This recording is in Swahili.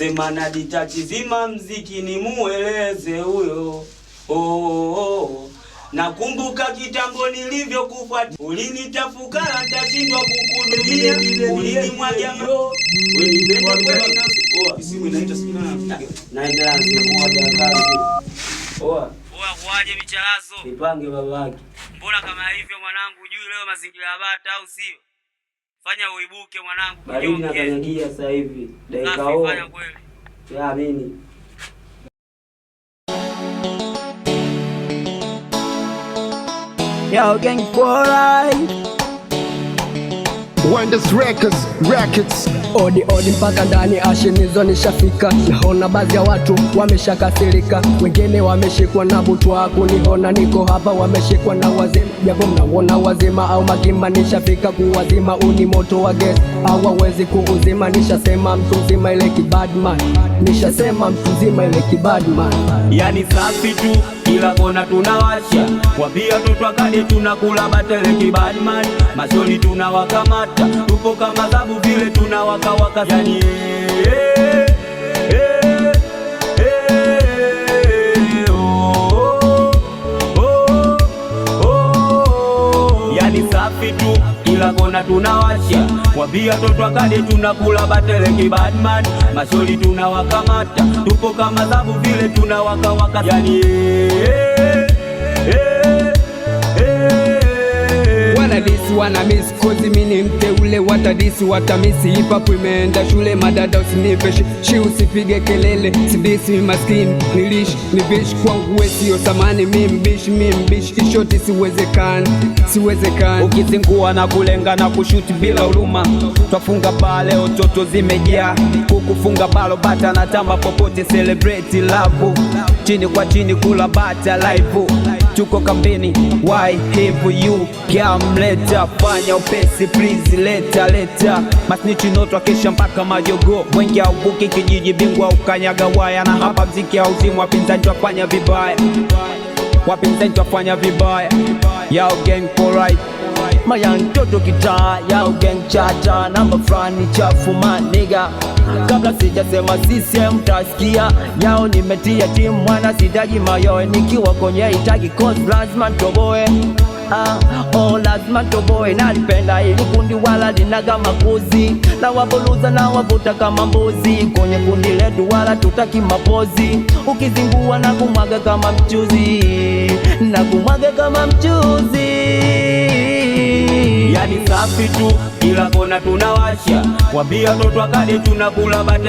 Sema na ditachi zima mziki ni mueleze huyo. Nakumbuka kitambo nilivyokufuata, ulinitafukara nitashindwa kukuhudumia, ulinimwagia roho. Wewe nipende kweli na simu inaita sikina na naendelea moja kazi. Kuaje michalazo? Nipange babake. Mbona kama hivyo mwanangu, juu leo mazingira ya bata au sio? Fanya uibuke mwanangu. Baridi na kanyagia sasa hivi. Dakika hiyo. Fanya kweli. Ya mimi. Yo, gang for life. Wonders Records. Odi mpaka ndani ashinizo nishafika. Naona baadhi ya watu wameshakasirika, wengine wameshikwa na butwa kuniona niko hapa, wameshikwa na wazima. Japo mnaona wazima au magima, nishafika kuwazima. Uni moto wa gas hawawezi kuuzima. Nishasema mtu mzima ile kibadman, nishasema mtu mzima ile kibadman. Yani safi tu kila kona tunawasha, wapia tutwakade tunakula batele kibadman. Masoli tunawakamata, tupo kama zabu vile tunawaka yani yani safi tu kila kona tunawasha, wapia tutwakade tunakula batele kibadman. Masoli tunawakamata, tupo kama zabu vile tunawaka yani wana miss kozi mini mteule, watadisi watamisi. Hip hop imeenda shule, madada usinipe shi usipige kelele. Sidisi maskini nilish ni bish kwangu we sio samani. Mimbish kishoti siwezekani. Ukizingua na kulenga na kushuti bila huruma, twafunga pale ototo zimejaa. Kukufunga balo bata na tamba popote, celebrate love. Chini kwa chini kula bata live. Tuko kambini, why have you kamleta? Fanya upesi please, leta masnichi notwa kesha mpaka majogo. Mwengi aubuki kijiji bingwa ukanyaga waya. Na hapa mziki hauzimu, wapinzani twafanya vibaya. Yao gang for right. Mayan toto kita, yao gang chacha. Namba frani chafu maniga. Kabla sijasema CCM tasikia. Yao nimetia timu mwana sidaji mayoe. Nikiwa kwenye itagi cause lazima toboe. Lazima toboe. Nalipenda ili kundi wala linaga makuzi. Na waboluza na wavuta kama mbuzi. Kwenye kundi letu wala tutaki mapozi. Ukizingua na kumwaga kama mchuzi. Yani safi tu kila kona tunawasha, wapia tutwakade tunakula bata